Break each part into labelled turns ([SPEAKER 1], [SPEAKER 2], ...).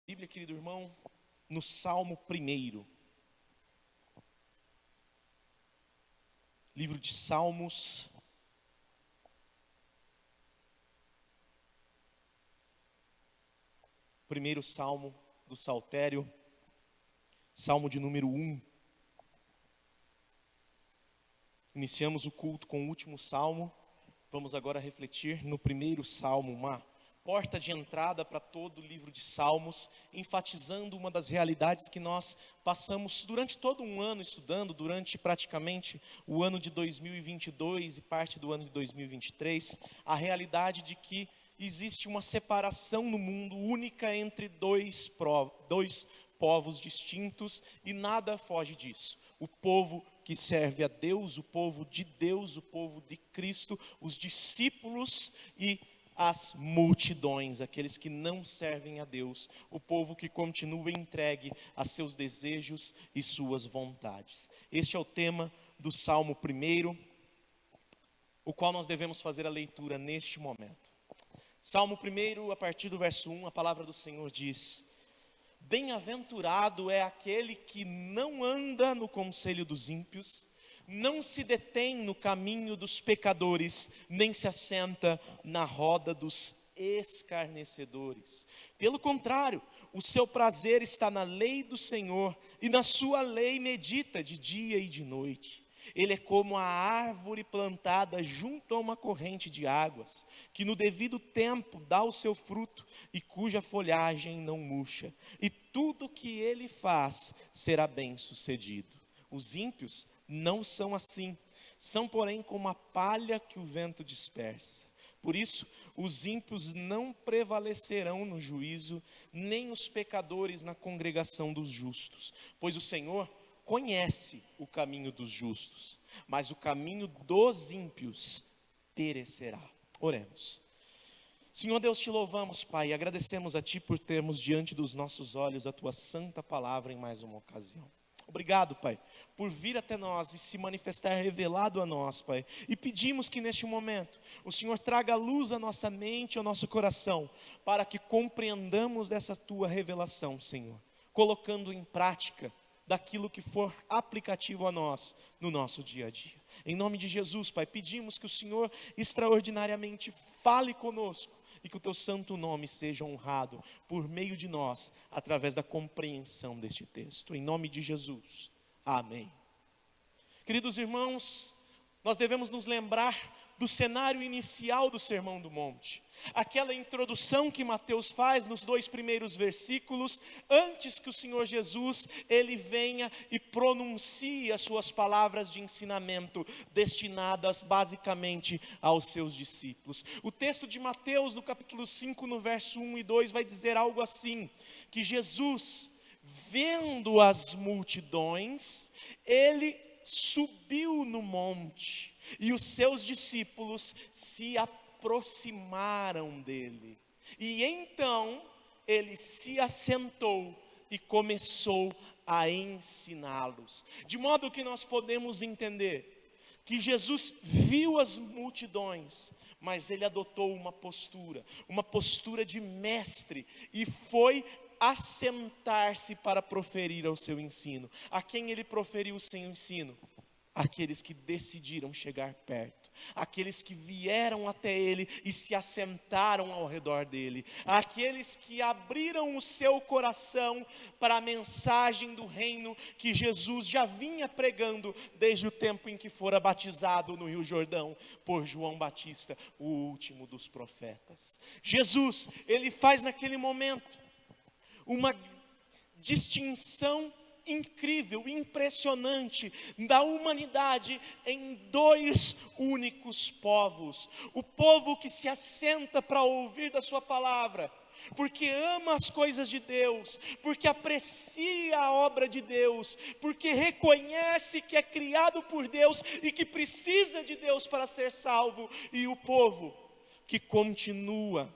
[SPEAKER 1] Bíblia, querido irmão, no Salmo 1. Livro de Salmos. Primeiro Salmo do Saltério, Salmo de número 1. Iniciamos o culto com o último Salmo. Vamos agora refletir no primeiro Salmo, uma porta de entrada para todo o livro de Salmos, enfatizando uma das realidades que nós passamos durante todo um ano estudando, durante praticamente o ano de 2022 e parte do ano de 2023, a realidade de que existe uma separação no mundo única entre dois povos distintos e nada foge disso. O povo que serve a Deus, o povo de Deus, o povo de Cristo, os discípulos e as multidões, aqueles que não servem a Deus, o povo que continua entregue a seus desejos e suas vontades. Este é o tema do Salmo 1, o qual nós devemos fazer a leitura neste momento. Salmo 1, a partir do verso 1, a palavra do Senhor diz: Bem-aventurado é aquele que não anda no conselho dos ímpios, não se detém no caminho dos pecadores, nem se assenta na roda dos escarnecedores. Pelo contrário, o seu prazer está na lei do Senhor, e na sua lei medita de dia e de noite. Ele é como a árvore plantada junto a uma corrente de águas, que no devido tempo dá o seu fruto, e cuja folhagem não murcha, e tudo que ele faz será bem sucedido. Os ímpios não são assim, são porém como a palha que o vento dispersa. Por isso, os ímpios não prevalecerão no juízo, nem os pecadores na congregação dos justos. Pois o Senhor conhece o caminho dos justos, mas o caminho dos ímpios perecerá. Oremos. Senhor Deus, te louvamos, Pai, e agradecemos a Ti por termos diante dos nossos olhos a Tua santa palavra em mais uma ocasião. Obrigado, Pai, por vir até nós e se manifestar revelado a nós, Pai. E pedimos que neste momento o Senhor traga luz à nossa mente, ao nosso coração, para que compreendamos essa Tua revelação, Senhor, colocando em prática daquilo que for aplicativo a nós no nosso dia a dia. Em nome de Jesus, Pai, pedimos que o Senhor extraordinariamente fale conosco e que o Teu santo nome seja honrado por meio de nós, através da compreensão deste texto. Em nome de Jesus, amém. Queridos irmãos, nós devemos nos lembrar do cenário inicial do Sermão do Monte. Aquela introdução que Mateus faz nos 2 primeiros versículos, antes que o Senhor Jesus, Ele venha e pronuncie as suas palavras de ensinamento, destinadas basicamente aos seus discípulos. O texto de Mateus, no capítulo 5, no verso 1 e 2, vai dizer algo assim: que Jesus, vendo as multidões, Ele subiu no monte, e os seus discípulos se aproximaram dele. E então ele se assentou e começou a ensiná-los. De modo que nós podemos entender que Jesus viu as multidões, mas ele adotou uma postura de mestre, e foi assentar-se para proferir o seu ensino. A quem ele proferiu o seu ensino? Aqueles que decidiram chegar perto, aqueles que vieram até ele e se assentaram ao redor dele, aqueles que abriram o seu coração para a mensagem do reino que Jesus já vinha pregando desde o tempo em que fora batizado no Rio Jordão por João Batista, o último dos profetas. Jesus, ele faz naquele momento uma distinção incrível, impressionante da humanidade em dois únicos povos. O povo que se assenta para ouvir da sua palavra, porque ama as coisas de Deus, porque aprecia a obra de Deus, porque reconhece que é criado por Deus e que precisa de Deus para ser salvo. E o povo que continua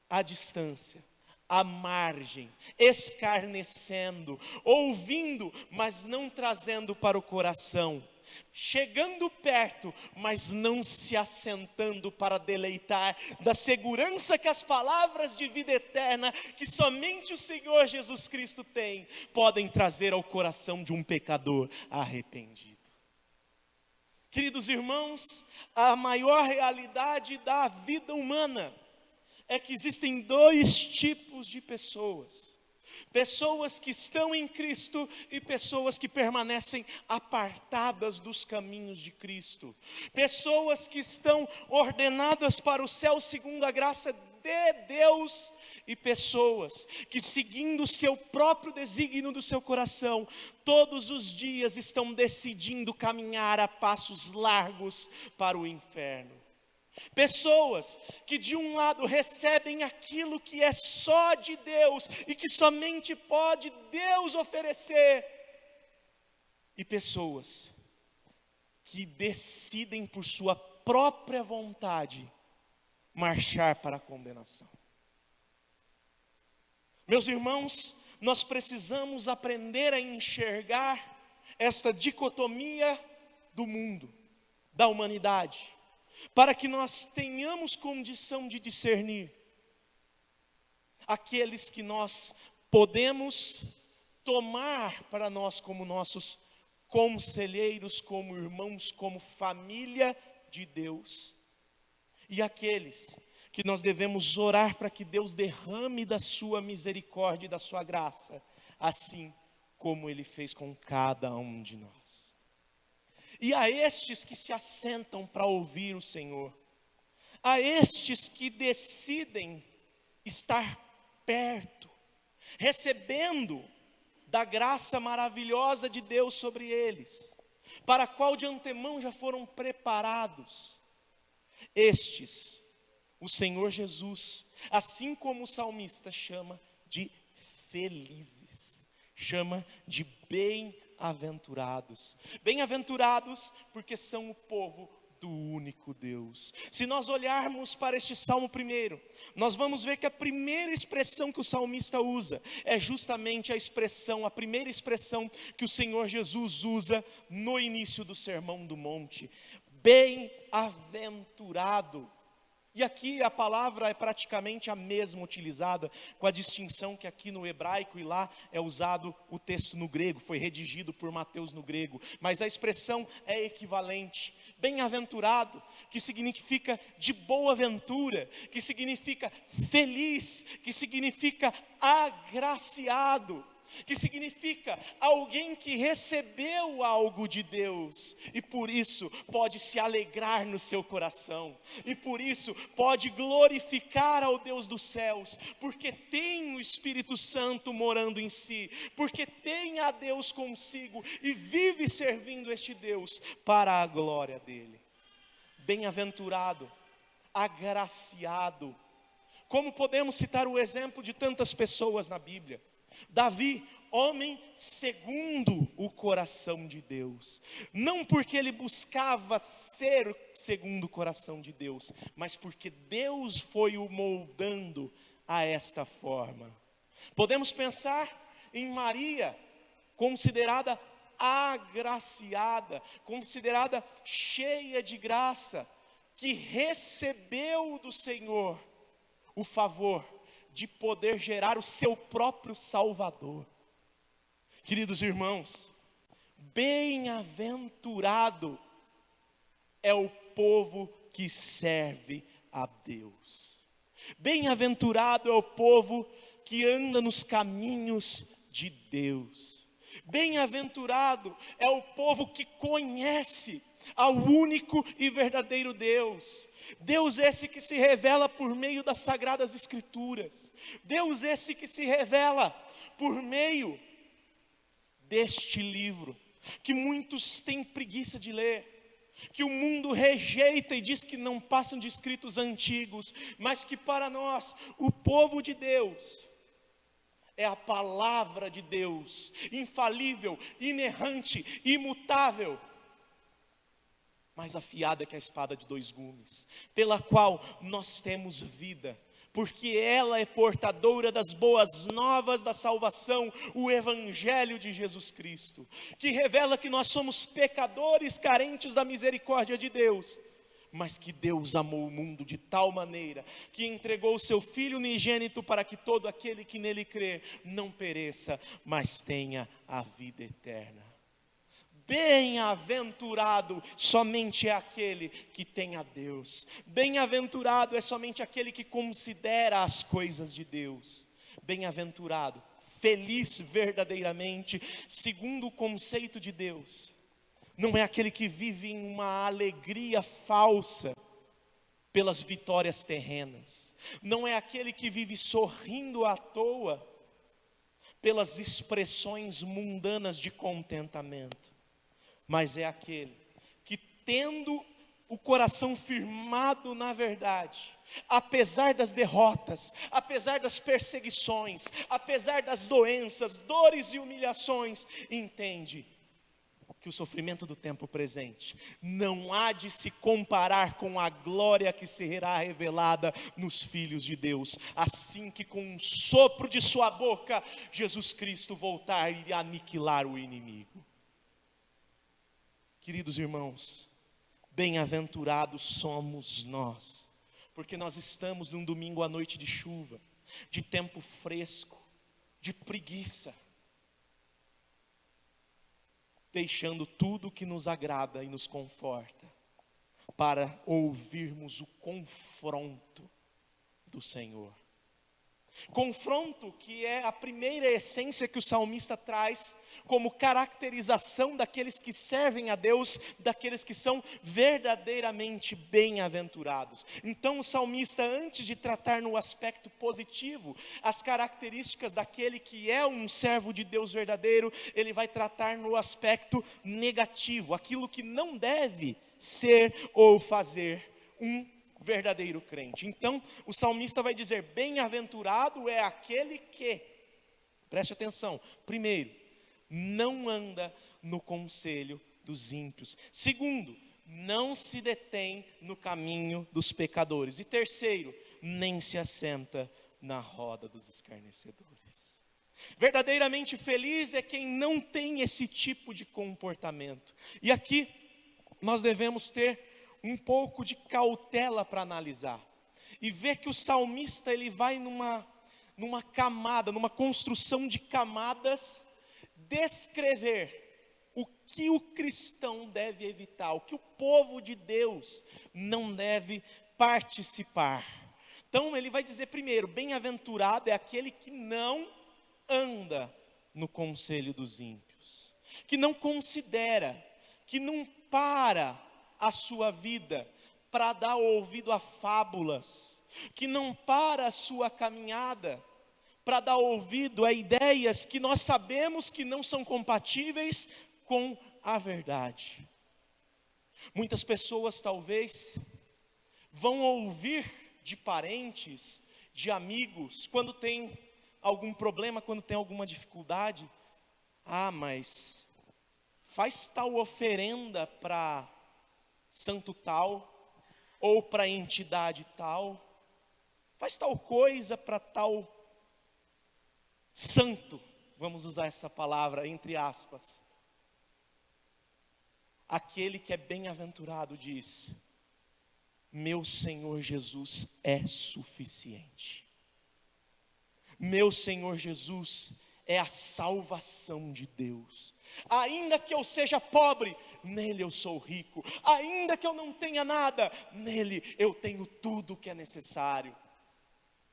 [SPEAKER 1] à distância, à margem, escarnecendo, ouvindo, mas não trazendo para o coração. chegando perto, mas não se assentando para deleitar da segurança que as palavras de vida eterna, que somente o Senhor Jesus Cristo tem, podem trazer ao coração de um pecador arrependido. Queridos irmãos, a maior realidade da vida humana é que existem dois tipos de pessoas: pessoas que estão em Cristo e pessoas que permanecem apartadas dos caminhos de Cristo. Pessoas que estão ordenadas para o céu segundo a graça de Deus, e pessoas que, seguindo o seu próprio desígnio do seu coração, todos os dias estão decidindo caminhar a passos largos para o inferno. Pessoas que de um lado recebem aquilo que é só de Deus e que somente pode Deus oferecer, e pessoas que decidem por sua própria vontade marchar para a condenação. Meus irmãos, nós precisamos aprender a enxergar esta dicotomia do mundo, da humanidade, para que nós tenhamos condição de discernir aqueles que nós podemos tomar para nós como nossos conselheiros, como irmãos, como família de Deus, e aqueles que nós devemos orar para que Deus derrame da sua misericórdia e da sua graça, assim como Ele fez com cada um de nós. E a estes que se assentam para ouvir o Senhor, a estes que decidem estar perto, recebendo da graça maravilhosa de Deus sobre eles, para a qual de antemão já foram preparados, estes, o Senhor Jesus, assim como o salmista chama de felizes, chama de bem-aventurados. Bem-aventurados porque são o povo do único Deus. Se nós olharmos para este salmo primeiro, nós vamos ver que a primeira expressão que o salmista usa é justamente a primeira expressão que o Senhor Jesus usa no início do Sermão do Monte: bem-aventurado. E aqui a palavra é praticamente a mesma utilizada, com a distinção que aqui no hebraico e lá é usado o texto no grego, foi redigido por Mateus no grego, mas a expressão é equivalente. Bem-aventurado, que significa de boa ventura, que significa feliz, que significa agraciado, que significa alguém que recebeu algo de Deus e por isso pode se alegrar no seu coração, e por isso pode glorificar ao Deus dos céus, porque tem o Espírito Santo morando em si, porque tem a Deus consigo e vive servindo este Deus para a glória dele. Bem-aventurado, agraciado. Como podemos citar o exemplo de tantas pessoas na Bíblia? Davi, homem segundo o coração de Deus, não porque ele buscava ser segundo o coração de Deus, mas porque Deus foi o moldando a esta forma. Podemos pensar em Maria, considerada agraciada, considerada cheia de graça, que recebeu do Senhor o favor de poder gerar o seu próprio Salvador. Queridos irmãos, bem-aventurado é o povo que serve a Deus. Bem-aventurado é o povo que anda nos caminhos de Deus. Bem-aventurado é o povo que conhece ao único e verdadeiro Deus. Deus esse que se revela por meio das Sagradas Escrituras. Deus esse que se revela por meio deste livro, que muitos têm preguiça de ler, que o mundo rejeita e diz que não passam de escritos antigos, mas que para nós, o povo de Deus, é a palavra de Deus, infalível, inerrante, imutável, mais afiada que a espada de dois gumes, pela qual nós temos vida, porque ela é portadora das boas novas da salvação, o Evangelho de Jesus Cristo, que revela que nós somos pecadores carentes da misericórdia de Deus, mas que Deus amou o mundo de tal maneira, que entregou o seu Filho unigênito para que todo aquele que nele crê não pereça, mas tenha a vida eterna. Bem-aventurado somente é aquele que tem a Deus. Bem-aventurado é somente aquele que considera as coisas de Deus. Bem-aventurado, feliz verdadeiramente, segundo o conceito de Deus. Não é aquele que vive em uma alegria falsa pelas vitórias terrenas. Não é aquele que vive sorrindo à toa pelas expressões mundanas de contentamento. Mas é aquele que, tendo o coração firmado na verdade, apesar das derrotas, apesar das perseguições, apesar das doenças, dores e humilhações, entende que o sofrimento do tempo presente não há de se comparar com a glória que será revelada nos filhos de Deus, assim que com um sopro de sua boca, Jesus Cristo voltar e aniquilar o inimigo. Queridos irmãos, bem-aventurados somos nós, porque nós estamos num domingo à noite de chuva, de tempo fresco, de preguiça, deixando tudo que nos agrada e nos conforta, para ouvirmos o confronto do Senhor. Confronto que é a primeira essência que o salmista traz como caracterização daqueles que servem a Deus, daqueles que são verdadeiramente bem-aventurados. Então o salmista, antes de tratar no aspecto positivo as características daquele que é um servo de Deus verdadeiro, ele vai tratar no aspecto negativo, aquilo que não deve ser ou fazer um verdadeiro crente. Então o salmista vai dizer: bem-aventurado é aquele que, preste atenção, primeiro, não anda no conselho dos ímpios. Segundo, não se detém no caminho dos pecadores. E terceiro, nem se assenta na roda dos escarnecedores. Verdadeiramente feliz é quem não tem esse tipo de comportamento. E aqui nós devemos ter um pouco de cautela para analisar e ver que o salmista ele vai numa camada, numa construção de camadas, descrever o que o cristão deve evitar, o que o povo de Deus não deve participar. Então ele vai dizer primeiro: bem-aventurado é aquele que não anda no conselho dos ímpios, que não considera, que não para a sua vida para dar ouvido a fábulas, que não para a sua caminhada para dar ouvido a ideias que nós sabemos que não são compatíveis com a verdade. Muitas pessoas talvez vão ouvir de parentes, de amigos, quando tem algum problema, quando tem alguma dificuldade: ah, mas faz tal oferenda para santo tal, ou para entidade tal, faz tal coisa para tal santo, vamos usar essa palavra entre aspas. Aquele que é bem-aventurado diz: meu Senhor Jesus é suficiente, meu Senhor Jesus é a salvação de Deus. Ainda que eu seja pobre, nele eu sou rico. Ainda que eu não tenha nada, nele eu tenho tudo o que é necessário.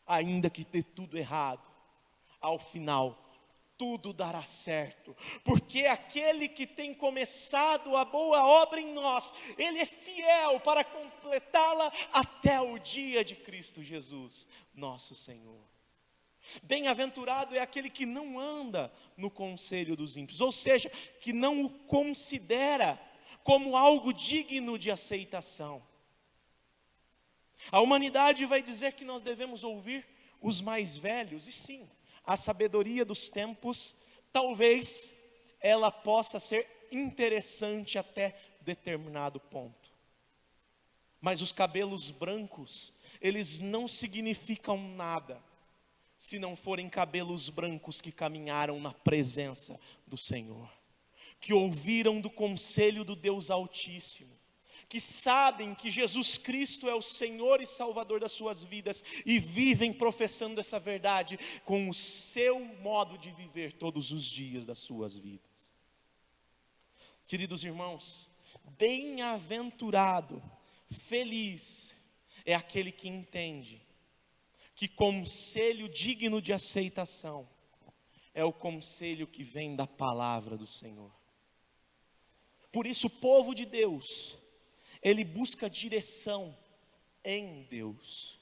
[SPEAKER 1] Ainda que dê tudo errado, ao final tudo dará certo, porque aquele que tem começado a boa obra em nós, ele é fiel para completá-la até o dia de Cristo Jesus, nosso Senhor. Bem-aventurado é aquele que não anda no conselho dos ímpios, ou seja, que não o considera como algo digno de aceitação. A humanidade vai dizer que nós devemos ouvir os mais velhos, e sim, a sabedoria dos tempos, talvez ela possa ser interessante até determinado ponto. Mas os cabelos brancos, eles não significam nada se não forem cabelos brancos que caminharam na presença do Senhor, que ouviram do conselho do Deus Altíssimo, que sabem que Jesus Cristo é o Senhor e Salvador das suas vidas e vivem professando essa verdade com o seu modo de viver todos os dias das suas vidas. Queridos irmãos, bem-aventurado, feliz é aquele que entende que conselho digno de aceitação é o conselho que vem da palavra do Senhor. Por isso o povo de Deus, ele busca direção em Deus.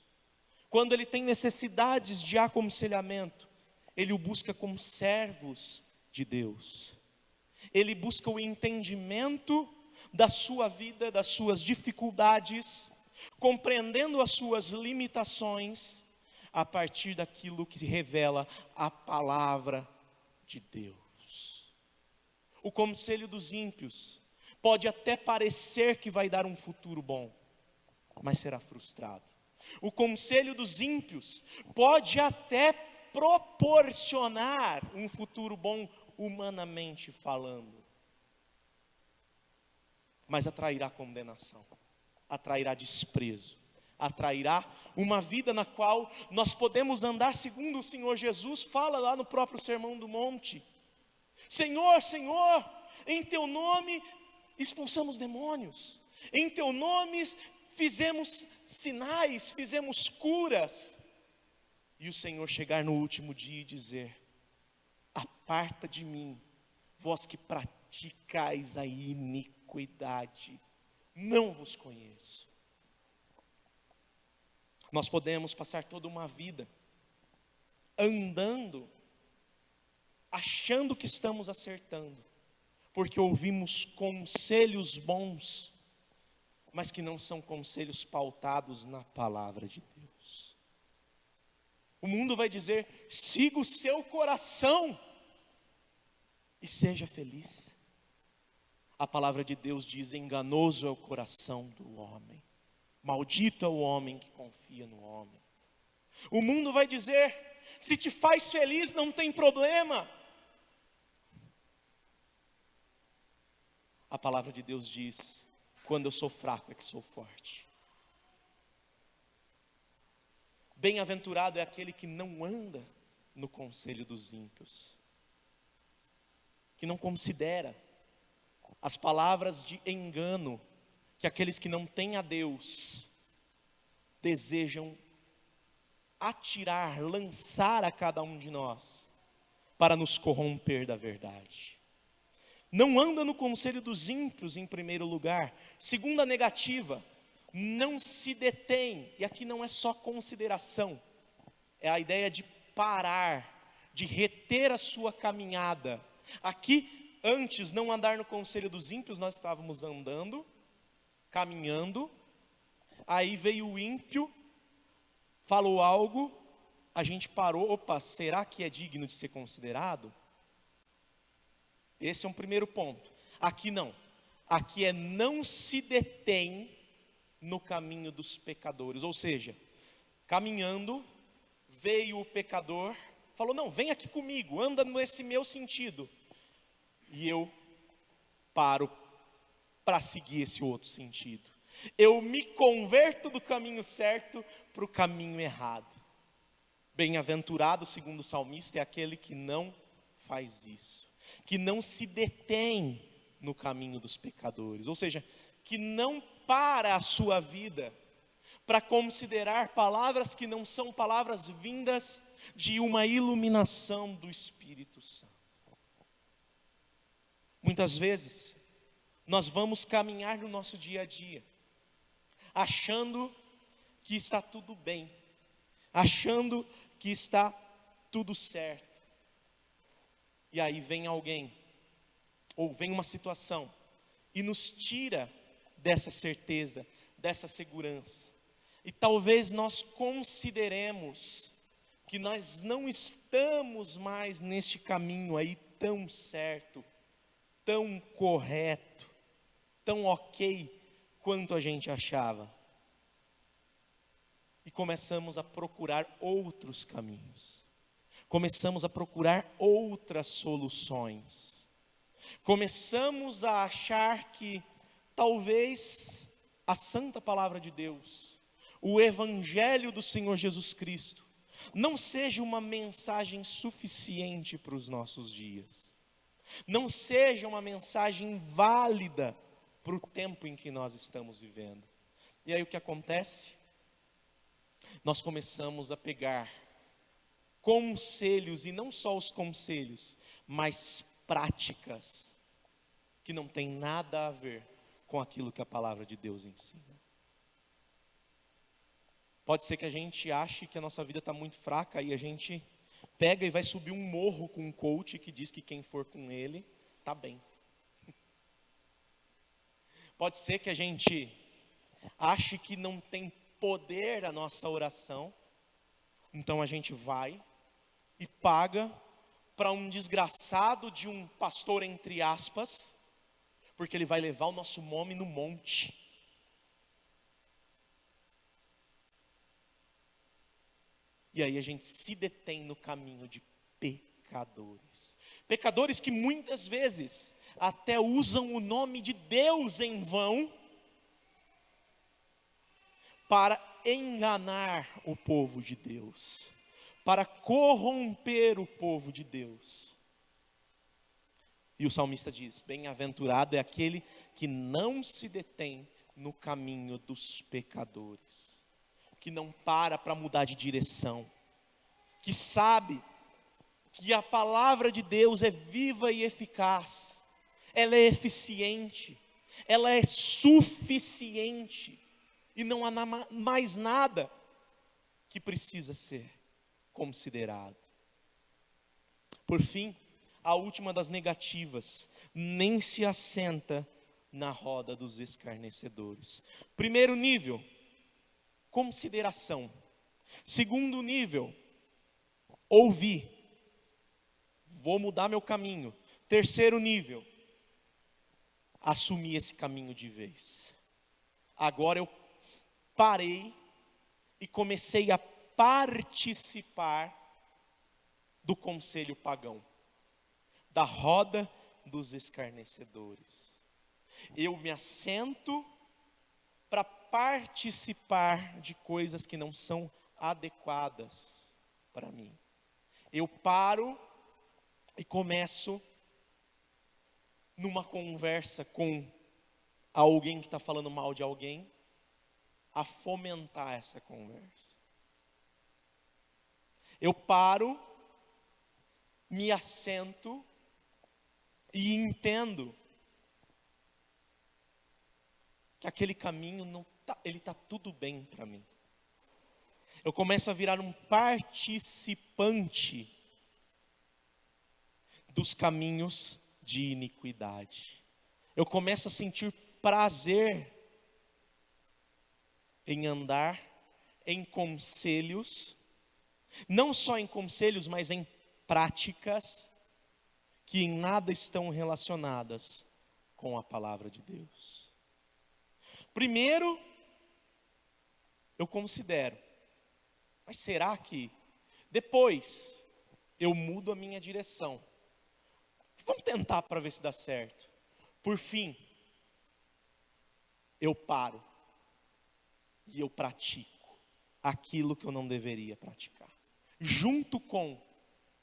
[SPEAKER 1] Quando ele tem necessidades de aconselhamento, ele o busca como servos de Deus. Ele busca o entendimento da sua vida, das suas dificuldades, compreendendo as suas limitações, a partir daquilo que revela a palavra de Deus. O conselho dos ímpios pode até parecer que vai dar um futuro bom, mas será frustrado. O conselho dos ímpios pode até proporcionar um futuro bom, humanamente falando, mas atrairá condenação, atrairá desprezo, atrairá uma vida na qual nós podemos andar segundo o Senhor Jesus fala lá no próprio Sermão do Monte. Senhor, Senhor, em teu nome expulsamos demônios, em teu nome fizemos sinais, fizemos curas. E o Senhor chegar no último dia e dizer: aparta de mim, vós que praticais a iniquidade, não vos conheço. Nós podemos passar toda uma vida andando, achando que estamos acertando, porque ouvimos conselhos bons, mas que não são conselhos pautados na palavra de Deus. O mundo vai dizer: siga o seu coração e seja feliz. A palavra de Deus diz: enganoso é o coração do homem, maldito é o homem que confia no homem. O mundo vai dizer: se te faz feliz não tem problema. A palavra de Deus diz: quando eu sou fraco é que sou forte. Bem-aventurado é aquele que não anda no conselho dos ímpios, que não considera as palavras de engano que aqueles que não têm a Deus desejam atirar, lançar a cada um de nós para nos corromper da verdade. Não anda no conselho dos ímpios em primeiro lugar. Segunda negativa, não se detém, e aqui não é só consideração, é a ideia de parar, de reter a sua caminhada. Aqui, antes, não andar no conselho dos ímpios, nós estávamos andando, caminhando, aí veio o ímpio, falou algo, a gente parou: opa, será que é digno de ser considerado? Esse é um primeiro ponto. Aqui não, aqui é não se detém no caminho dos pecadores, ou seja, caminhando, veio o pecador, falou: não, vem aqui comigo, anda nesse meu sentido, e eu paro para seguir esse outro sentido, eu me converto do caminho certo para o caminho errado. Bem-aventurado, segundo o salmista, é aquele que não faz isso, que não se detém no caminho dos pecadores, ou seja, que não para a sua vida para considerar palavras que não são palavras vindas de uma iluminação do Espírito Santo. Muitas vezes, nós vamos caminhar no nosso dia a dia, achando que está tudo bem, achando que está tudo certo. E aí vem alguém, ou vem uma situação, e nos tira dessa certeza, dessa segurança. E talvez nós consideremos que nós não estamos mais neste caminho aí tão certo, tão correto, tão ok quanto a gente achava. E começamos a procurar outros caminhos. Começamos a procurar outras soluções. Começamos a achar que talvez a santa palavra de Deus, o evangelho do Senhor Jesus Cristo, não seja uma mensagem suficiente para os nossos dias. Não seja uma mensagem válida para o tempo em que nós estamos vivendo. E aí o que acontece? Nós começamos a pegar conselhos, e não só os conselhos, mas práticas, que não tem nada a ver com aquilo que a palavra de Deus ensina. Pode ser que a gente ache que a nossa vida está muito fraca, e a gente pega e vai subir um morro com um coach que diz que quem for com ele, está bem. Pode ser que a gente ache que não tem poder a nossa oração, então a gente vai e paga para um desgraçado de um pastor, entre aspas, porque ele vai levar o nosso nome no monte. E aí a gente se detém no caminho de pecadores. Pecadores que muitas vezes até usam o nome de Deus em vão para enganar o povo de Deus, para corromper o povo de Deus. E o salmista diz: bem-aventurado é aquele que não se detém no caminho dos pecadores, que não para mudar de direção, que sabe que a palavra de Deus é viva e eficaz, ela é eficiente, ela é suficiente, e não há mais nada que precisa ser considerado. Por fim, a última das negativas: nem se assenta na roda dos escarnecedores. Primeiro nível, consideração. Segundo nível, ouvir. Vou mudar meu caminho. Terceiro nível, assumir esse caminho de vez. Agora eu parei e comecei a participar do conselho pagão, da roda dos escarnecedores. Eu me assento para participar de coisas que não são adequadas para mim. Eu paro e começo numa conversa com alguém que está falando mal de alguém, a fomentar essa conversa. Eu paro, me assento e entendo que aquele caminho não tá, ele está tudo bem para mim. Eu começo a virar um participante dos caminhos de iniquidade. Eu começo a sentir prazer em andar em conselhos, não só em conselhos, mas em práticas que em nada estão relacionadas com a palavra de Deus. Primeiro, eu considero, mas será que depois eu mudo a minha direção? Vamos tentar para ver se dá certo. Por fim, eu paro e eu pratico aquilo que eu não deveria praticar, junto com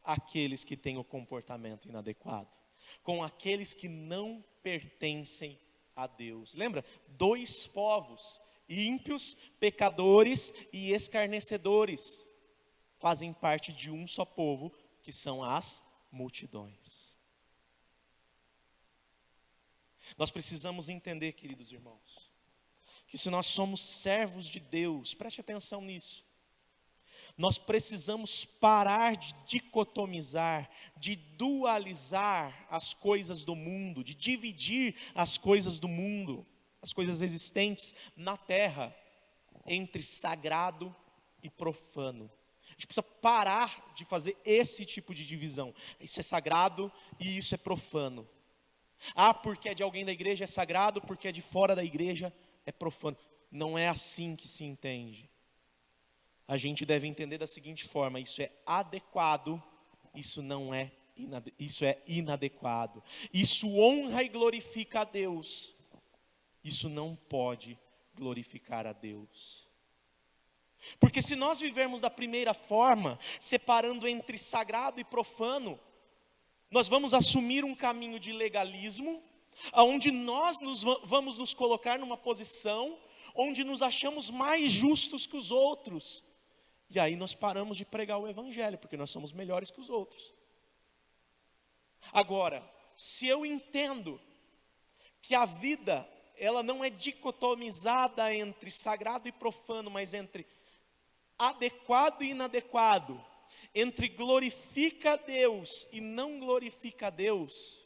[SPEAKER 1] aqueles que têm o comportamento inadequado, com aqueles que não pertencem a Deus. Lembra? 2 povos, ímpios, pecadores e escarnecedores, fazem parte de um só povo, que são as multidões. Nós precisamos entender, queridos irmãos, que se nós somos servos de Deus, preste atenção nisso, nós precisamos parar de dicotomizar, de dualizar as coisas do mundo, de dividir as coisas do mundo, as coisas existentes na terra, entre sagrado e profano. A gente precisa parar de fazer esse tipo de divisão. Isso é sagrado e isso é profano. Ah, porque é de alguém da igreja é sagrado, porque é de fora da igreja é profano. Não é assim que se entende. a gente deve entender da seguinte forma: isso é adequado, isso não é, isso é inadequado. Isso honra e glorifica a Deus, isso não pode glorificar a Deus. Porque se nós vivermos da primeira forma, separando entre sagrado e profano, nós vamos assumir um caminho de legalismo, onde vamos nos colocar numa posição onde nos achamos mais justos que os outros. E aí nós paramos de pregar o evangelho, porque nós somos melhores que os outros. Agora, se eu entendo que a vida, ela não é dicotomizada entre sagrado e profano, mas entre adequado e inadequado, entre glorifica a Deus e não glorifica a Deus,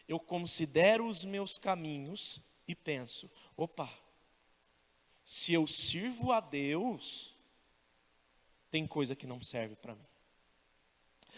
[SPEAKER 1] eu considero os meus caminhos e penso: opa, se eu sirvo a Deus, tem coisa que não serve para mim.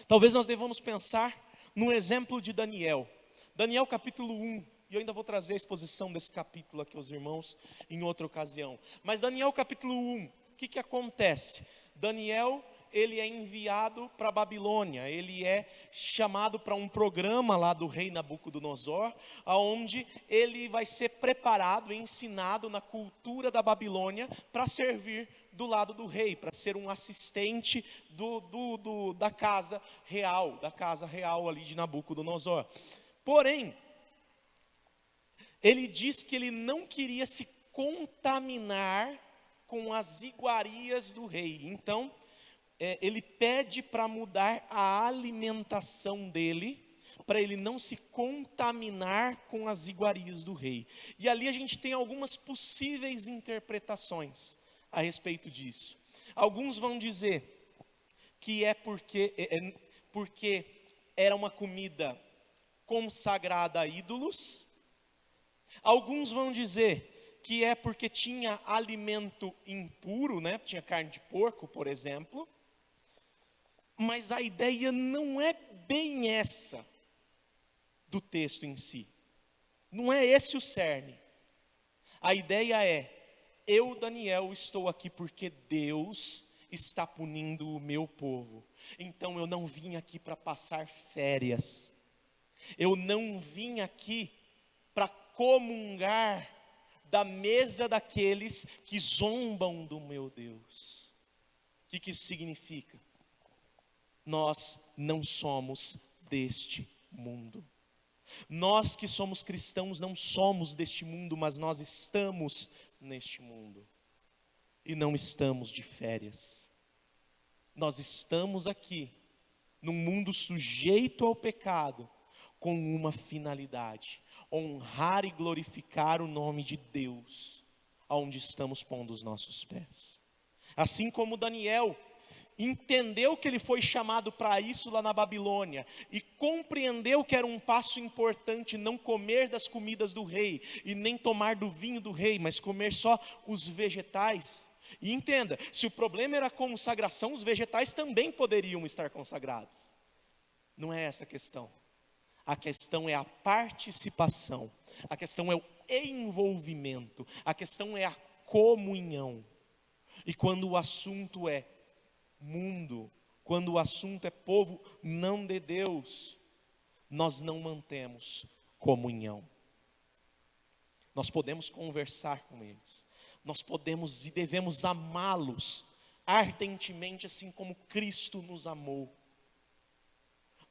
[SPEAKER 1] Talvez nós devamos pensar no exemplo de Daniel. Daniel capítulo 1, e eu ainda vou trazer a exposição desse capítulo aqui aos irmãos em outra ocasião. Mas Daniel capítulo 1, o que acontece? Daniel, ele é enviado para a Babilônia, ele é chamado para um programa lá do rei Nabucodonosor, onde ele vai ser preparado, ensinado na cultura da Babilônia para servir do lado do rei, para ser um assistente da casa real ali de Nabucodonosor. Porém, ele diz que ele não queria se contaminar com as iguarias do rei. Então, ele pede para mudar a alimentação dele, para ele não se contaminar com as iguarias do rei. E ali a gente tem algumas possíveis interpretações a respeito disso. Alguns vão dizer que é porque era uma comida consagrada a ídolos. Alguns vão dizer que é porque tinha alimento impuro, né? Tinha carne de porco, por exemplo. Mas a ideia não é bem essa do texto em si. Não é esse o cerne. A ideia é: eu, Daniel, estou aqui porque Deus está punindo o meu povo. Então eu não vim aqui para passar férias. Eu não vim aqui para comungar da mesa daqueles que zombam do meu Deus. O que isso significa? Nós não somos deste mundo. Nós que somos cristãos não somos deste mundo, mas nós estamos neste mundo. E não estamos de férias. Nós estamos aqui, num mundo sujeito ao pecado, com uma finalidade: honrar e glorificar o nome de Deus, aonde estamos pondo os nossos pés. Assim como Daniel entendeu que ele foi chamado para isso lá na Babilônia, e compreendeu que era um passo importante não comer das comidas do rei, e nem tomar do vinho do rei, mas comer só os vegetais. E entenda, se o problema era a consagração, os vegetais também poderiam estar consagrados. Não é essa a questão. A questão é a participação, a questão é o envolvimento, a questão é a comunhão. E quando o assunto é mundo, quando o assunto é povo não de Deus, nós não mantemos comunhão. Nós podemos conversar com eles, nós podemos e devemos amá-los ardentemente, assim como Cristo nos amou.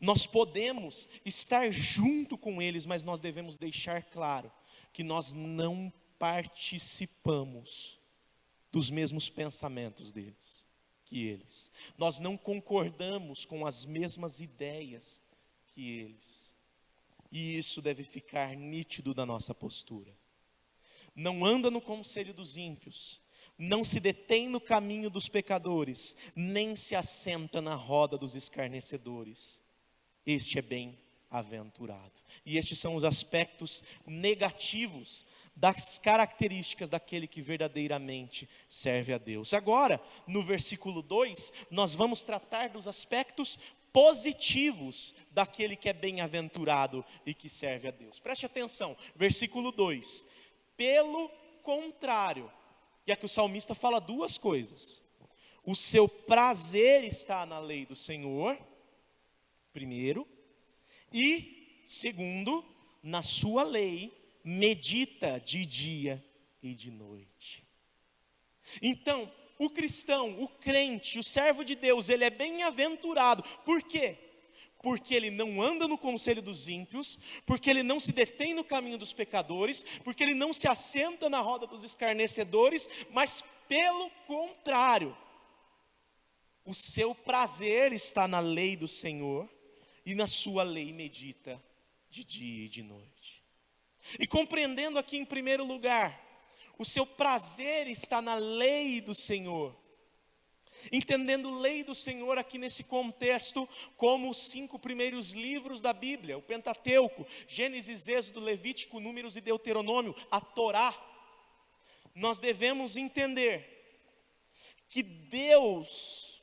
[SPEAKER 1] Nós podemos estar junto com eles, mas nós devemos deixar claro que nós não participamos dos mesmos pensamentos deles, que eles. Nós não concordamos com as mesmas ideias que eles. E isso deve ficar nítido da nossa postura. Não anda no conselho dos ímpios, não se detém no caminho dos pecadores, nem se assenta na roda dos escarnecedores. Este é bem-aventurado. E estes são os aspectos negativos das características daquele que verdadeiramente serve a Deus. Agora, no versículo 2, nós vamos tratar dos aspectos positivos daquele que é bem-aventurado e que serve a Deus. Preste atenção, versículo 2. Pelo contrário, e aqui o salmista fala duas coisas. O seu prazer está na lei do Senhor, primeiro. E, segundo, na sua lei, medita de dia e de noite. Então, o cristão, o crente, o servo de Deus, ele é bem-aventurado. Por quê? Porque ele não anda no conselho dos ímpios, porque ele não se detém no caminho dos pecadores, porque ele não se assenta na roda dos escarnecedores, mas pelo contrário, o seu prazer está na lei do Senhor, e na sua lei medita de dia e de noite. E compreendendo aqui em primeiro lugar, o seu prazer está na lei do Senhor. Entendendo lei do Senhor aqui nesse contexto, como os 5 primeiros livros da Bíblia, o Pentateuco, Gênesis, Êxodo, Levítico, Números e Deuteronômio, a Torá, nós devemos entender que Deus,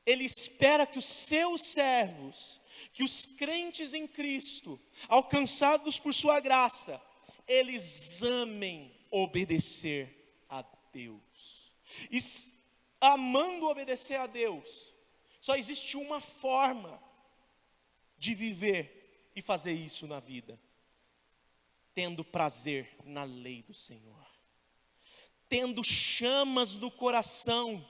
[SPEAKER 1] Ele espera que os seus servos, que os crentes em Cristo, alcançados por sua graça, eles amem obedecer a Deus. E amando obedecer a Deus, só existe uma forma de viver e fazer isso na vida: tendo prazer na lei do Senhor, tendo chamas no coração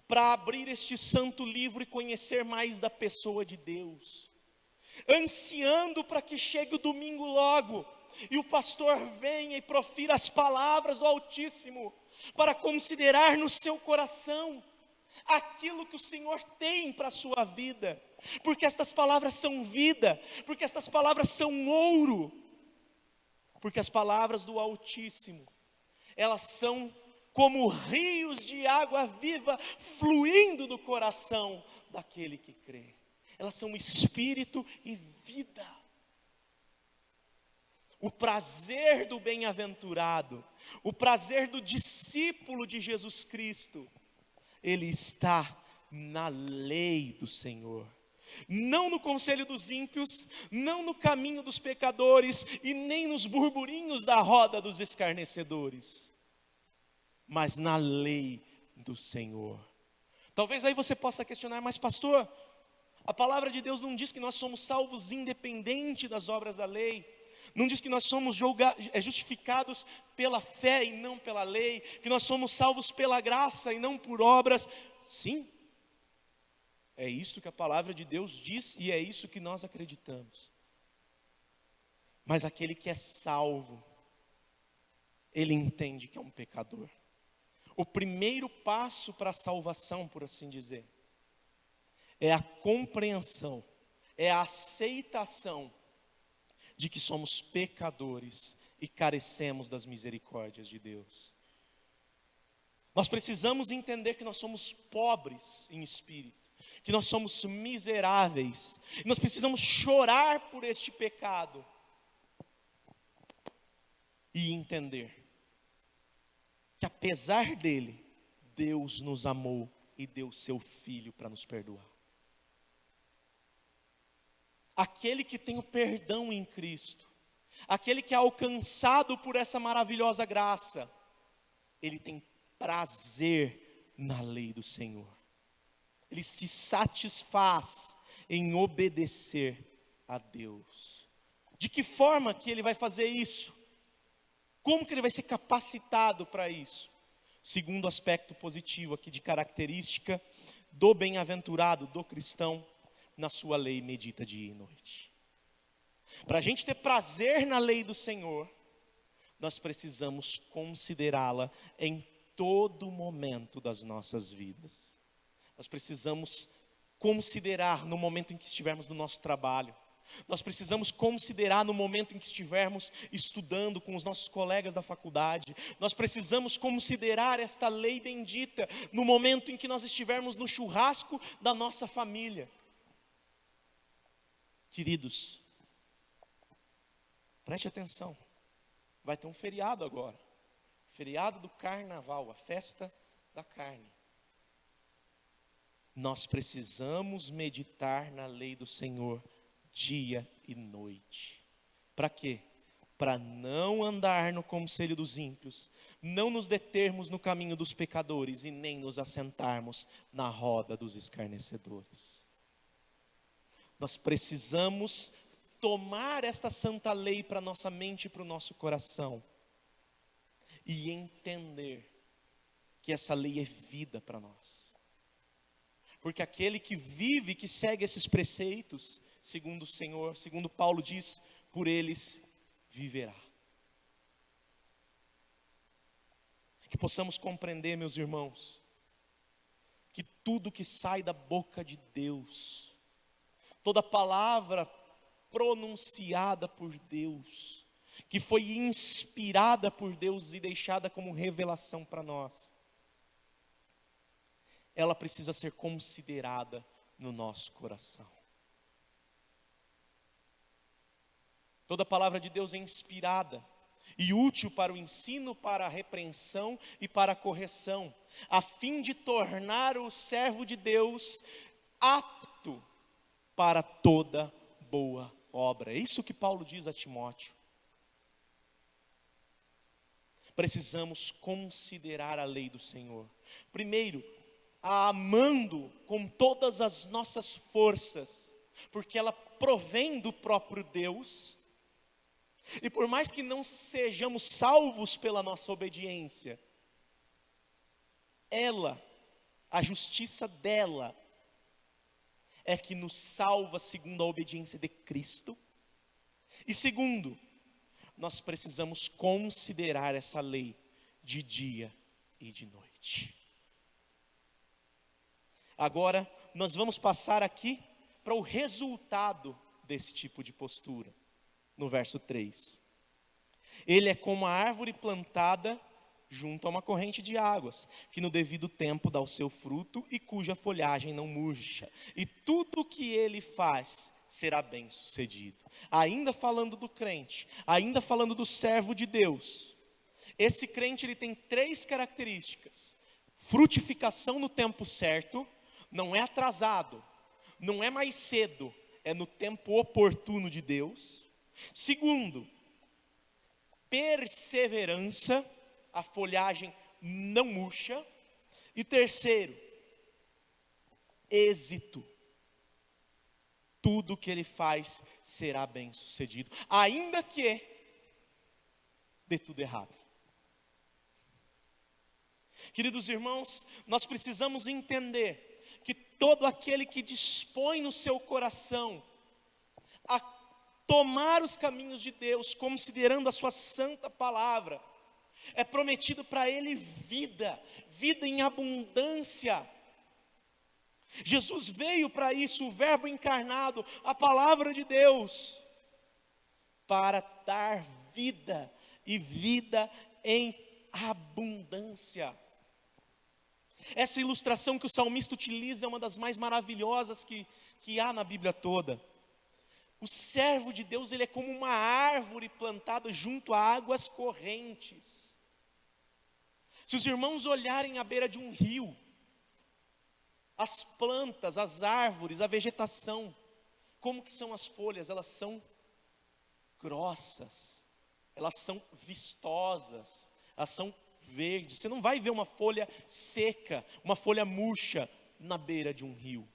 [SPEAKER 1] para abrir este santo livro e conhecer mais da pessoa de Deus, ansiando para que chegue o domingo logo, e o pastor venha e profira as palavras do Altíssimo, para considerar no seu coração aquilo que o Senhor tem para a sua vida, porque estas palavras são vida, porque estas palavras são ouro, porque as palavras do Altíssimo, elas são como rios de água viva fluindo do coração daquele que crê. Elas são espírito e vida. O prazer do bem-aventurado, o prazer do discípulo de Jesus Cristo, ele está na lei do Senhor. Não no conselho dos ímpios, não no caminho dos pecadores, e nem nos burburinhos da roda dos escarnecedores, mas na lei do Senhor. Talvez aí você possa questionar: mas pastor, a palavra de Deus não diz que nós somos salvos independente das obras da lei? Não diz que nós somos justificados pela fé e não pela lei, que nós somos salvos pela graça e não por obras? Sim, é isso que a palavra de Deus diz e é isso que nós acreditamos. Mas aquele que é salvo, ele entende que é um pecador. O primeiro passo para a salvação, por assim dizer, é a compreensão, é a aceitação de que somos pecadores e carecemos das misericórdias de Deus. Nós precisamos entender que nós somos pobres em espírito, que nós somos miseráveis, e nós precisamos chorar por este pecado e entender que apesar dele, Deus nos amou e deu seu Filho para nos perdoar. Aquele que tem o perdão em Cristo, aquele que é alcançado por essa maravilhosa graça, ele tem prazer na lei do Senhor. Ele se satisfaz em obedecer a Deus. De que forma que ele vai fazer isso? Como que ele vai ser capacitado para isso? Segundo aspecto positivo aqui de característica do bem-aventurado, do cristão, na sua lei medita dia e noite. Para a gente ter prazer na lei do Senhor, nós precisamos considerá-la em todo momento das nossas vidas. Nós precisamos considerar no momento em que estivermos no nosso trabalho. Nós precisamos considerar no momento em que estivermos estudando com os nossos colegas da faculdade. Nós precisamos considerar esta lei bendita no momento em que nós estivermos no churrasco da nossa família. Queridos, preste atenção, vai ter um feriado agora, feriado do carnaval, a festa da carne. Nós precisamos meditar na lei do Senhor dia e noite. Para quê? para não andar no conselho dos ímpios, não nos determos no caminho dos pecadores e nem nos assentarmos na roda dos escarnecedores. Nós precisamos tomar esta santa lei para nossa mente e para o nosso coração e entender que essa lei é vida para nós. Porque aquele que vive, que segue esses preceitos, segundo o Senhor, segundo Paulo diz, por eles viverá. Que possamos compreender, meus irmãos, que tudo que sai da boca de Deus, toda palavra pronunciada por Deus, que foi inspirada por Deus e deixada como revelação para nós, ela precisa ser considerada no nosso coração. Toda palavra de Deus é inspirada e útil para o ensino, para a repreensão e para a correção, a fim de tornar o servo de Deus apto para toda boa obra. É isso que Paulo diz a Timóteo. Precisamos considerar a lei do Senhor. Primeiro, a amando com todas as nossas forças, porque ela provém do próprio Deus. E por mais que não sejamos salvos pela nossa obediência, ela, a justiça dela, é que nos salva segundo a obediência de Cristo. E segundo, nós precisamos considerar essa lei de dia e de noite. Agora, nós vamos passar aqui para o resultado desse tipo de postura, no verso 3. Ele é como a árvore plantada junto a uma corrente de águas, que no devido tempo dá o seu fruto e cuja folhagem não murcha. E tudo o que ele faz será bem sucedido. Ainda falando do crente, ainda falando do servo de Deus, esse crente ele tem 3 características: frutificação no tempo certo, não é atrasado, não é mais cedo, é no tempo oportuno de Deus. Segundo, perseverança, a folhagem não murcha. E terceiro, êxito. Tudo que ele faz será bem sucedido, ainda que dê tudo errado. Queridos irmãos, nós precisamos entender que todo aquele que dispõe no seu coração a tomar os caminhos de Deus, considerando a sua santa palavra, é prometido para ele vida, vida em abundância. Jesus veio para isso, o verbo encarnado, a palavra de Deus, para dar vida e vida em abundância. Essa ilustração que o salmista utiliza é uma das mais maravilhosas que há na Bíblia toda. O servo de Deus, ele é como uma árvore plantada junto a águas correntes. Se os irmãos olharem à beira de um rio, as plantas, as árvores, a vegetação, como que são as folhas? Elas são grossas, elas são vistosas, elas são verdes. Você não vai ver uma folha seca, uma folha murcha na beira de um rio.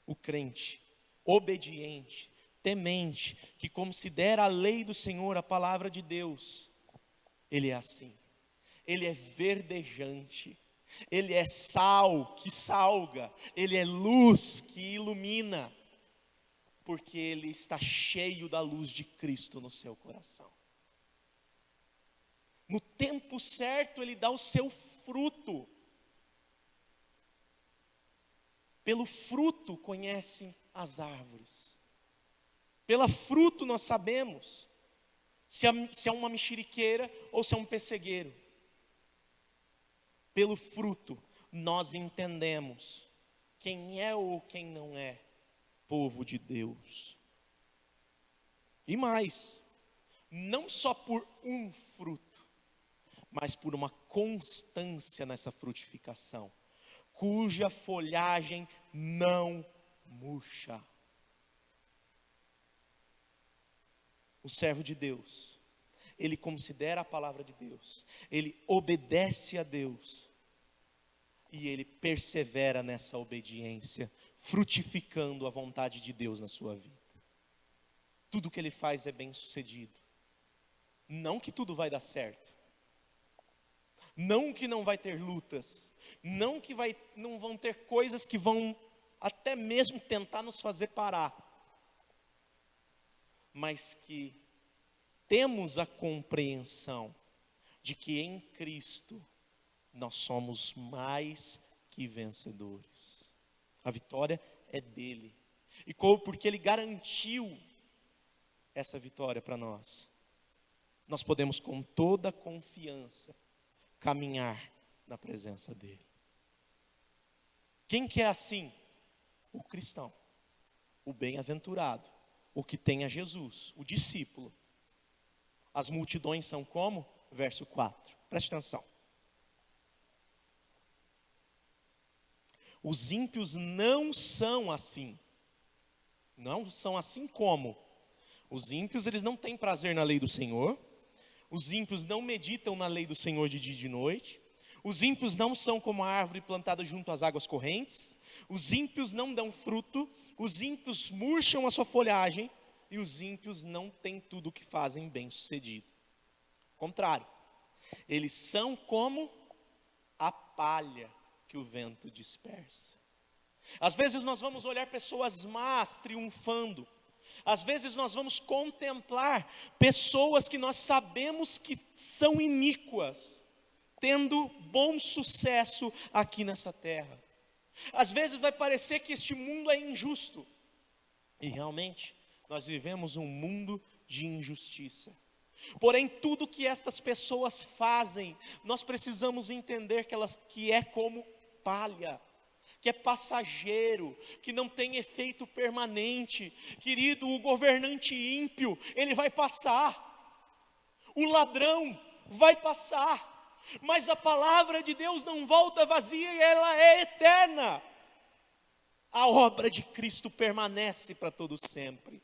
[SPEAKER 1] O crente, obediente, temente, que considera a lei do Senhor, a palavra de Deus, ele é assim. Ele é verdejante, ele é sal que salga, ele é luz que ilumina, porque ele está cheio da luz de Cristo no seu coração. No tempo certo ele dá o seu fruto. Pelo fruto conhecem as árvores. Pelo fruto nós sabemos se é uma mexeriqueira ou se é um pessegueiro. Pelo fruto nós entendemos quem é ou quem não é povo de Deus. E mais, não só por um fruto, mas por uma constância nessa frutificação, cuja folhagem não murcha. o servo de Deus, ele considera a palavra de Deus, ele obedece a Deus, e ele persevera nessa obediência, frutificando a vontade de Deus na sua vida. Tudo que ele faz é bem sucedido. Não que tudo vai dar certo, não que não vai ter lutas, não que não vão ter coisas que vão até mesmo tentar nos fazer parar, mas que temos a compreensão de que em Cristo nós somos mais que vencedores. A vitória é dele, e porque ele garantiu essa vitória para nós, nós podemos com toda confiança caminhar na presença dele. Quem que é assim? O cristão, o bem-aventurado, o que tem a Jesus, o discípulo. As multidões são como? Verso 4, preste atenção. Os ímpios não são assim. Não são assim como? Os ímpios, eles não têm prazer na lei do Senhor. Os ímpios não meditam na lei do Senhor de dia e de noite. Os ímpios não são como a árvore plantada junto às águas correntes. Os ímpios não dão fruto. Os ímpios murcham a sua folhagem. E os ímpios não têm tudo o que fazem bem sucedido. Ao contrário, eles são como a palha que o vento dispersa. Às vezes nós vamos olhar pessoas más triunfando. Às vezes nós vamos contemplar pessoas que nós sabemos que são iníquas, tendo bom sucesso aqui nessa terra. Às vezes vai parecer que este mundo é injusto. E realmente, nós vivemos um mundo de injustiça. Porém, tudo que estas pessoas fazem, nós precisamos entender que é como palha, que é passageiro, que não tem efeito permanente. Querido, o governante ímpio, ele vai passar. O ladrão vai passar. Mas a palavra de Deus não volta vazia e ela é eterna. A obra de Cristo permanece para todo sempre.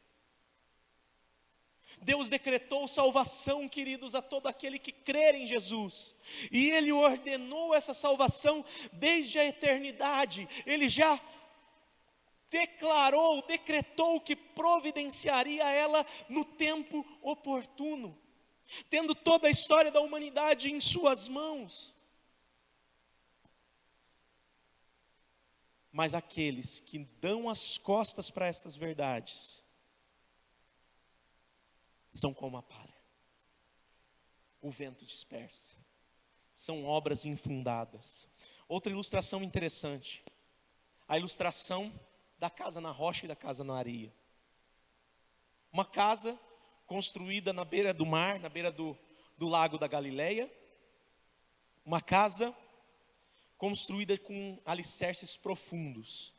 [SPEAKER 1] Deus decretou salvação, queridos, a todo aquele que crer em Jesus. E Ele ordenou essa salvação desde a eternidade. Ele já decretou que providenciaria ela no tempo oportuno, tendo toda a história da humanidade em suas mãos. Mas aqueles que dão as costas para estas verdades, são como a palha, o vento dispersa, são obras infundadas. Outra ilustração interessante, a ilustração da casa na rocha e da casa na areia. Uma casa construída na beira do mar, na beira do lago da Galileia, uma casa construída com alicerces profundos.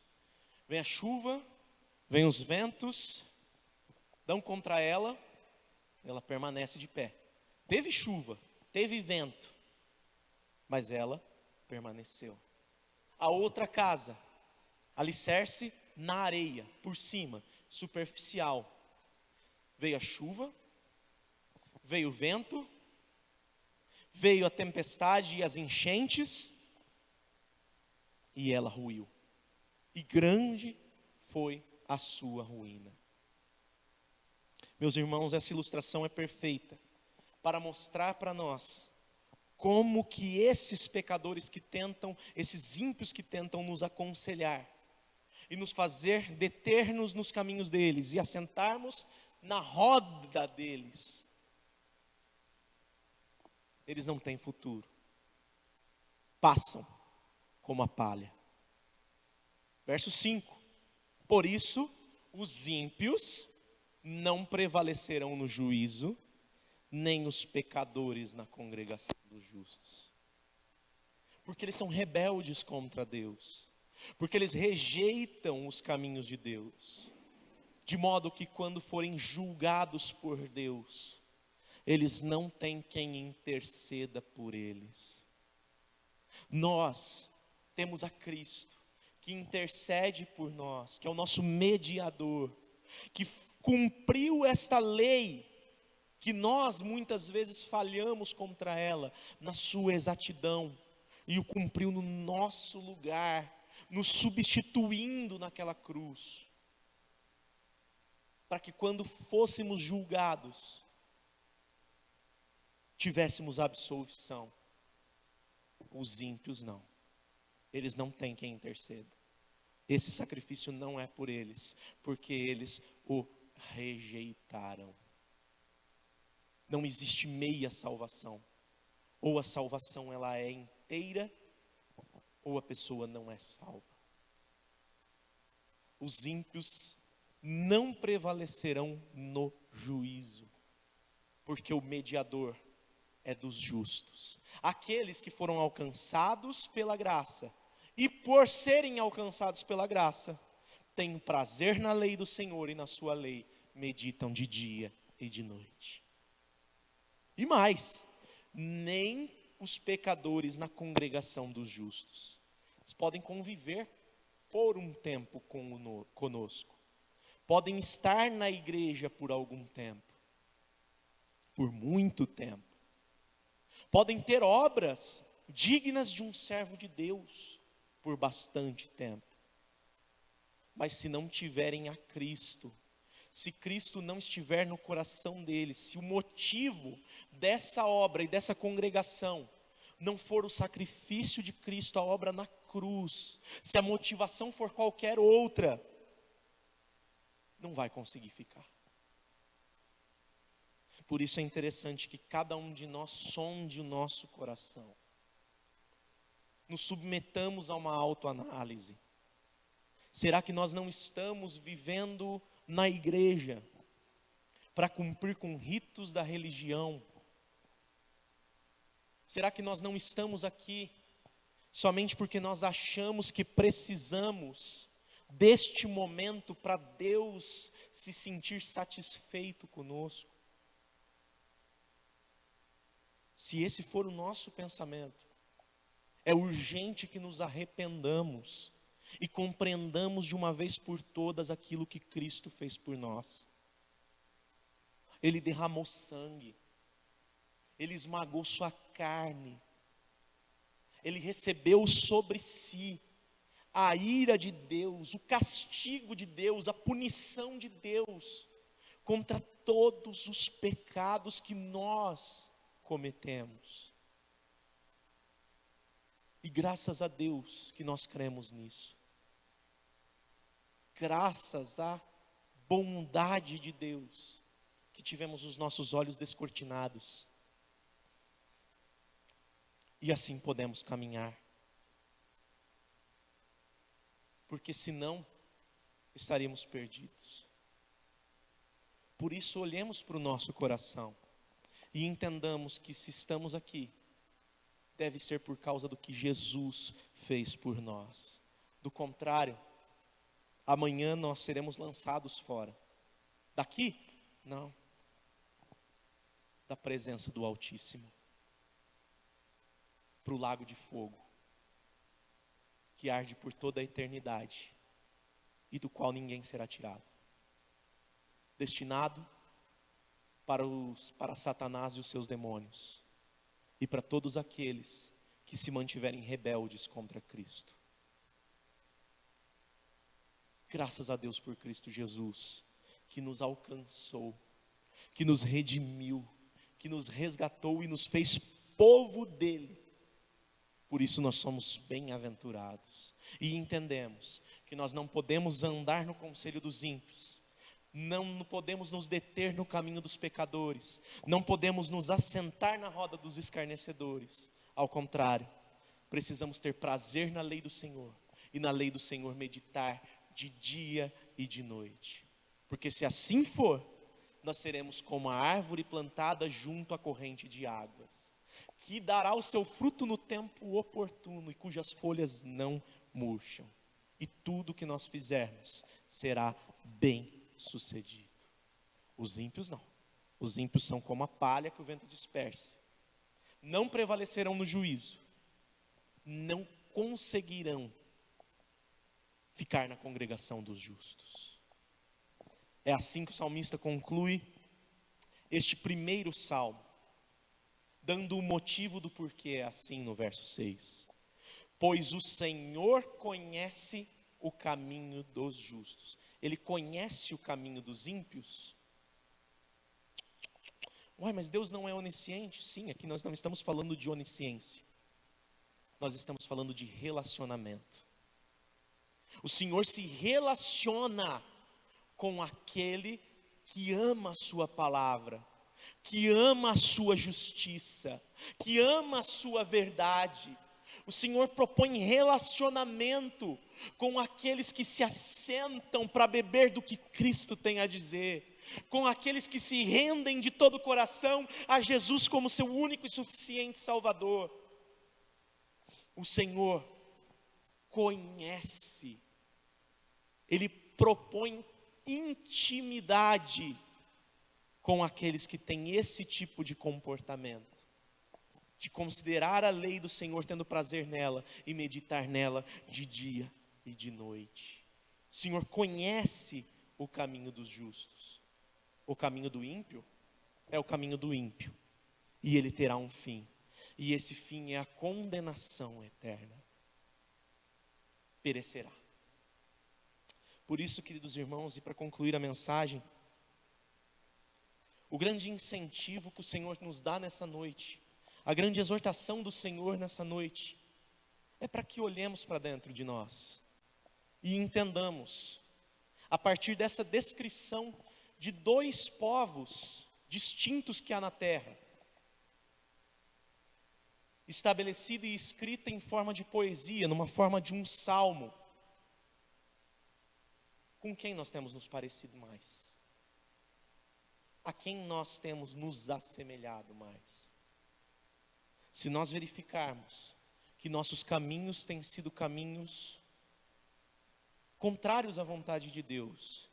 [SPEAKER 1] Vem a chuva, vem os ventos, dão contra ela, ela permanece de pé. Teve chuva, teve vento, mas ela permaneceu. A outra casa, alicerce na areia, por cima, superficial. Veio a chuva, veio o vento, veio a tempestade e as enchentes, e ela ruiu. E grande foi a sua ruína. Meus irmãos, essa ilustração é perfeita para mostrar para nós como que esses pecadores que tentam, esses ímpios que tentam nos aconselhar e nos fazer deter-nos nos caminhos deles e assentarmos na roda deles, eles não têm futuro, passam como a palha. Verso 5: por isso os ímpios não prevalecerão no juízo, nem os pecadores na congregação dos justos. Porque eles são rebeldes contra Deus, porque eles rejeitam os caminhos de Deus, de modo que quando forem julgados por Deus, eles não têm quem interceda por eles. Nós temos a Cristo, que intercede por nós, que é o nosso mediador, que cumpriu esta lei que nós muitas vezes falhamos contra ela na sua exatidão, e o cumpriu no nosso lugar, nos substituindo naquela cruz, para que quando fôssemos julgados, tivéssemos absolvição. Os ímpios não, eles não têm quem interceda. Esse sacrifício não é por eles, porque eles o rejeitaram. Não existe meia salvação. Ou a salvação ela é inteira, ou a pessoa não é salva. Os ímpios não prevalecerão no juízo, porque o mediador é dos justos. Aqueles que foram alcançados pela graça, e por serem alcançados pela graça, têm prazer na lei do Senhor, e na sua lei meditam de dia e de noite. E mais, nem os pecadores na congregação dos justos. Eles podem conviver por um tempo conosco. Podem estar na igreja por algum tempo. Por muito tempo. Podem ter obras dignas de um servo de Deus por bastante tempo. Mas se não tiverem a Cristo, se Cristo não estiver no coração deles, se o motivo dessa obra e dessa congregação não for o sacrifício de Cristo, a obra na cruz, se a motivação for qualquer outra, não vai conseguir ficar. Por isso é interessante que cada um de nós sonde o nosso coração. Nos submetamos a uma autoanálise. Será que nós não estamos vivendo na igreja para cumprir com ritos da religião? Será que nós não estamos aqui somente porque nós achamos que precisamos deste momento para Deus se sentir satisfeito conosco? Se esse for o nosso pensamento, é urgente que nos arrependamos e compreendamos de uma vez por todas aquilo que Cristo fez por nós. Ele derramou sangue, Ele esmagou sua carne, Ele recebeu sobre si a ira de Deus, o castigo de Deus, a punição de Deus contra todos os pecados que nós cometemos. E graças a Deus que nós cremos nisso. Graças à bondade de Deus que tivemos os nossos olhos descortinados. E assim podemos caminhar. Porque senão estaríamos perdidos. Por isso olhemos para o nosso coração e entendamos que se estamos aqui, deve ser por causa do que Jesus fez por nós. Do contrário, amanhã nós seremos lançados fora. Daqui? Não. Da presença do Altíssimo. Para o lago de fogo, que arde por toda a eternidade, e do qual ninguém será tirado. Destinado para Satanás e os seus demônios, e para todos aqueles que se mantiverem rebeldes contra Cristo. Graças a Deus por Cristo Jesus, que nos alcançou, que nos redimiu, que nos resgatou e nos fez povo dele. Por isso nós somos bem-aventurados e entendemos que nós não podemos andar no conselho dos ímpios, não podemos nos deter no caminho dos pecadores, não podemos nos assentar na roda dos escarnecedores. Ao contrário, precisamos ter prazer na lei do Senhor e na lei do Senhor meditar de dia e de noite. Porque se assim for, nós seremos como a árvore plantada junto à corrente de águas, que dará o seu fruto no tempo oportuno e cujas folhas não murcham. E tudo que nós fizermos será bem sucedido. Os ímpios não. Os ímpios são como a palha que o vento dispersa. Não prevalecerão no juízo. Não conseguirão ficar na congregação dos justos. É assim que o salmista conclui este primeiro salmo, dando o motivo do porquê é assim no verso 6. Pois o Senhor conhece o caminho dos justos. Ele conhece o caminho dos ímpios? Uai, mas Deus não é onisciente? Sim, aqui nós não estamos falando de onisciência. Nós estamos falando de relacionamento. O Senhor se relaciona com aquele que ama a sua palavra, que ama a sua justiça, que ama a sua verdade. O Senhor propõe relacionamento com aqueles que se assentam para beber do que Cristo tem a dizer, com aqueles que se rendem de todo o coração a Jesus como seu único e suficiente Salvador. O Senhor conhece, Ele propõe intimidade com aqueles que têm esse tipo de comportamento, de considerar a lei do Senhor, tendo prazer nela e meditar nela de dia e de noite. O Senhor conhece o caminho dos justos. O caminho do ímpio é o caminho do ímpio, e ele terá um fim, e esse fim é a condenação eterna. Perecerá. Por isso, queridos irmãos, e para concluir a mensagem, o grande incentivo que o Senhor nos dá nessa noite, a grande exortação do Senhor nessa noite, é para que olhemos para dentro de nós e entendamos, a partir dessa descrição de dois povos distintos que há na terra, estabelecida e escrita em forma de poesia, numa forma de um salmo, com quem nós temos nos parecido mais? A quem nós temos nos assemelhado mais? Se nós verificarmos que nossos caminhos têm sido caminhos contrários à vontade de Deus,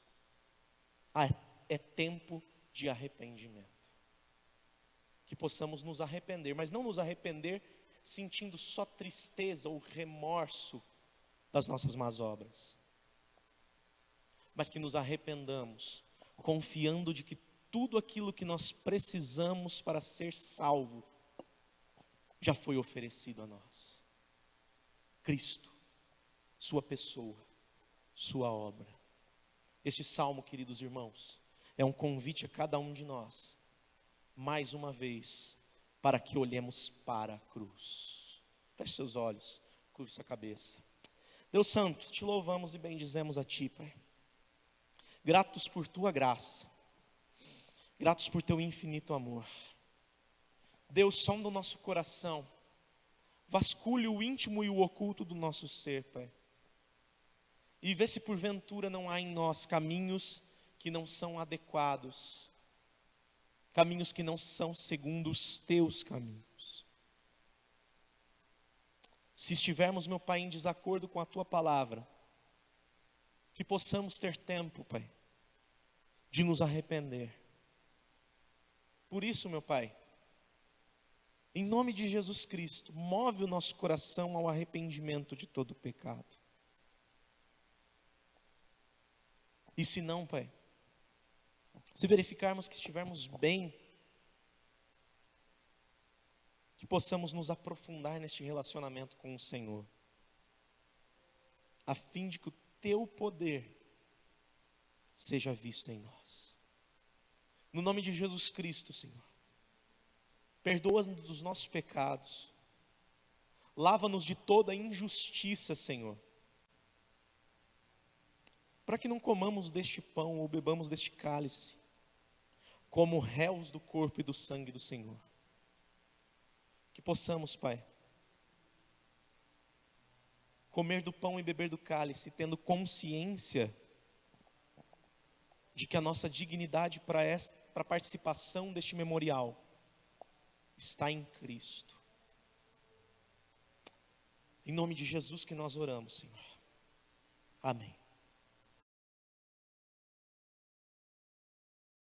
[SPEAKER 1] é tempo de arrependimento. Que possamos nos arrepender, mas não nos arrepender sentindo só tristeza ou remorso das nossas más obras, mas que nos arrependamos confiando de que tudo aquilo que nós precisamos para ser salvo já foi oferecido a nós. Cristo, sua pessoa, sua obra. Este salmo, queridos irmãos, é um convite a cada um de nós, mais uma vez, para que olhemos para a cruz. Feche seus olhos, curve sua cabeça. Deus Santo, te louvamos e bendizemos a Ti, Pai. Gratos por Tua graça, gratos por Teu infinito amor. Deus, sonda o nosso coração, vasculhe o íntimo e o oculto do nosso ser, Pai. E vê se porventura não há em nós caminhos que não são adequados, caminhos que não são segundo os Teus caminhos. Se estivermos, meu Pai, em desacordo com a Tua palavra, que possamos ter tempo, Pai, de nos arrepender. Por isso, meu Pai, em nome de Jesus Cristo, move o nosso coração ao arrependimento de todo pecado. E se não, Pai, se verificarmos que estivermos bem, que possamos nos aprofundar neste relacionamento com o Senhor, a fim de que o Teu poder seja visto em nós. No nome de Jesus Cristo, Senhor, perdoa-nos dos nossos pecados, lava-nos de toda injustiça, Senhor, para que não comamos deste pão ou bebamos deste cálice, como réus do corpo e do sangue do Senhor. Que possamos, Pai, comer do pão e beber do cálice, tendo consciência de que a nossa dignidade para a participação deste memorial está em Cristo. Em nome de Jesus que nós oramos, Senhor. Amém.